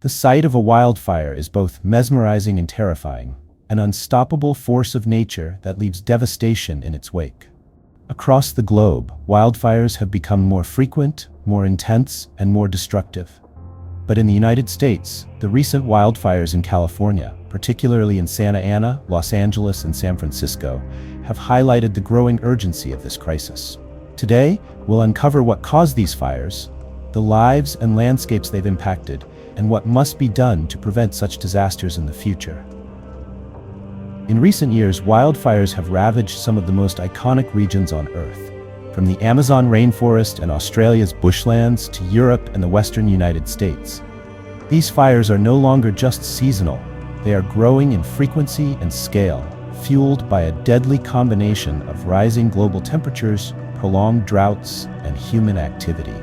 The sight of a wildfire is both mesmerizing and terrifying, an unstoppable force of nature that leaves devastation in its wake. Across the globe, wildfires have become more frequent, more intense, and more destructive. But in the United States, the recent wildfires in California, particularly in Santa Ana, Los Angeles, and San Francisco, have highlighted the growing urgency of this crisis. Today, we'll uncover what caused these fires, the lives and landscapes they've impacted, and what must be done to prevent such disasters in the future. In recent years, wildfires have ravaged some of the most iconic regions on Earth, from the Amazon rainforest and Australia's bushlands to Europe and the western United States. These fires are no longer just seasonal, they are growing in frequency and scale, fueled by a deadly combination of rising global temperatures, prolonged droughts, and human activity.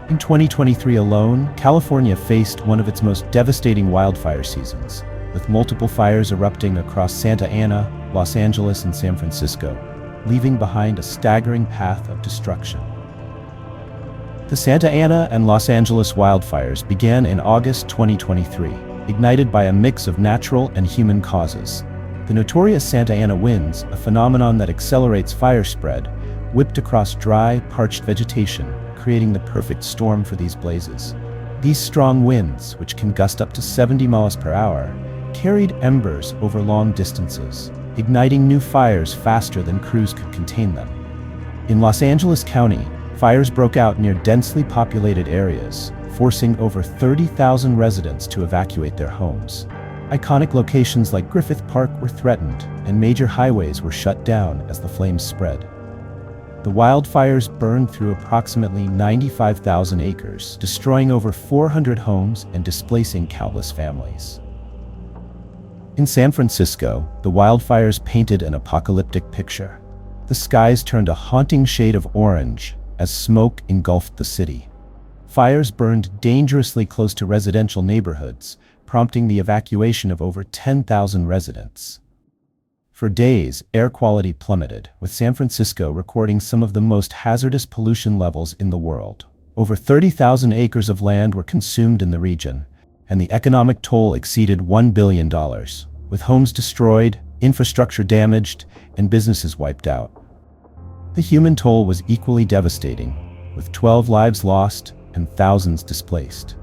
In 2023 alone, California faced one of its most devastating wildfire seasons, with multiple fires erupting across Santa Ana, Los Angeles, and San Francisco, leaving behind a staggering path of destruction. The Santa Ana and Los Angeles wildfires began in August 2023, ignited by a mix of natural and human causes. The notorious Santa Ana winds, a phenomenon that accelerates fire spread, whipped across dry, parched vegetation, creating the perfect storm for these blazes. These strong winds, which can gust up to 70 miles per hour, carried embers over long distances, igniting new fires faster than crews could contain them. In Los Angeles County, fires broke out near densely populated areas, forcing over 30,000 residents to evacuate their homes. Iconic locations like Griffith Park were threatened, and major highways were shut down as the flames spread. The wildfires burned through approximately 95,000 acres, destroying over 400 homes and displacing countless families. In San Francisco, the wildfires painted an apocalyptic picture. The skies turned a haunting shade of orange as smoke engulfed the city. Fires burned dangerously close to residential neighborhoods, prompting the evacuation of over 10,000 residents. For days, air quality plummeted, with San Francisco recording some of the most hazardous pollution levels in the world. Over 30,000 acres of land were consumed in the region, and the economic toll exceeded $1 billion, with homes destroyed, infrastructure damaged, and businesses wiped out. The human toll was equally devastating, with 12 lives lost and thousands displaced.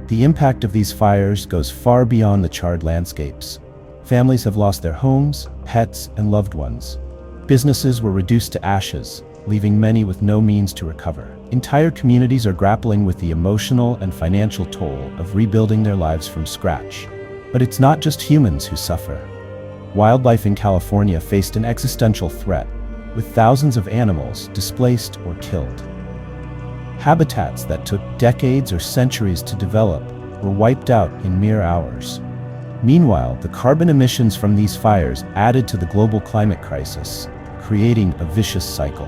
The impact of these fires goes far beyond the charred landscapes. Families have lost their homes, pets, and loved ones. Businesses were reduced to ashes, leaving many with no means to recover. Entire communities are grappling with the emotional and financial toll of rebuilding their lives from scratch. But it's not just humans who suffer. Wildlife in California faced an existential threat, with thousands of animals displaced or killed. Habitats that took decades or centuries to develop were wiped out in mere hours. Meanwhile, the carbon emissions from these fires added to the global climate crisis, creating a vicious cycle.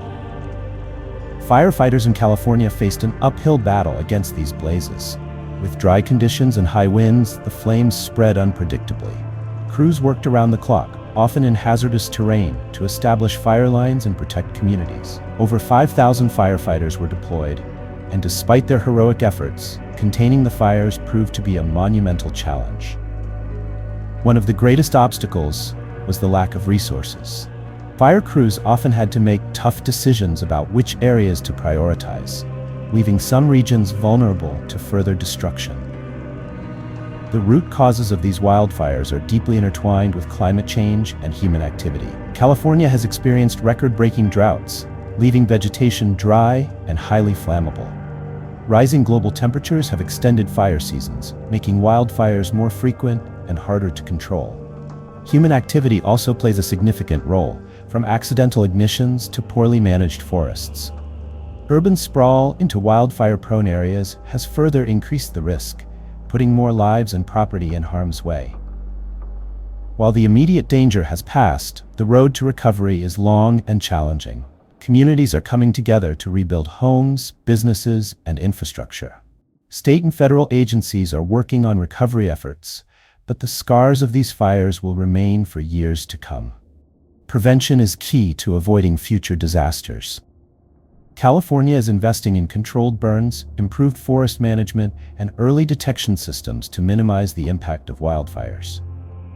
Firefighters in California faced an uphill battle against these blazes. With dry conditions and high winds, the flames spread unpredictably. Crews worked around the clock, often in hazardous terrain, to establish fire lines and protect communities. Over 5,000 firefighters were deployed, and despite their heroic efforts, containing the fires proved to be a monumental challenge. One of the greatest obstacles was the lack of resources. Fire crews often had to make tough decisions about which areas to prioritize, leaving some regions vulnerable to further destruction. The root causes of these wildfires are deeply intertwined with climate change and human activity. California has experienced record-breaking droughts, leaving vegetation dry and highly flammable. Rising global temperatures have extended fire seasons, making wildfires more frequent and harder to control. Human activity also plays a significant role, from accidental ignitions to poorly managed forests. Urban sprawl into wildfire-prone areas has further increased the risk, putting more lives and property in harm's way. While the immediate danger has passed, the road to recovery is long and challenging. Communities are coming together to rebuild homes, businesses, and infrastructure. State and federal agencies are working on recovery efforts, but the scars of these fires will remain for years to come. Prevention is key to avoiding future disasters. California is investing in controlled burns, improved forest management, and early detection systems to minimize the impact of wildfires.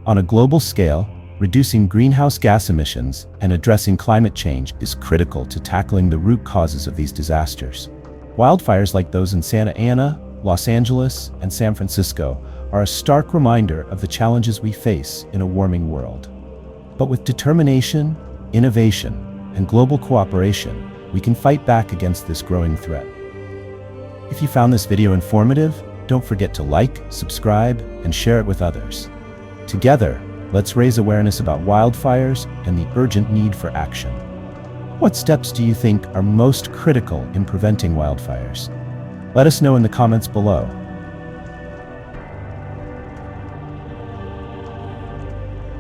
On a global scale, reducing greenhouse gas emissions and addressing climate change is critical to tackling the root causes of these disasters. Wildfires like those in Santa Ana, Los Angeles, and San Francisco are a stark reminder of the challenges we face in a warming world. But with determination, innovation, and global cooperation, we can fight back against this growing threat. If you found this video informative, don't forget to like, subscribe, and share it with others. Together, let's raise awareness about wildfires and the urgent need for action. What steps do you think are most critical in preventing wildfires? Let us know in the comments below.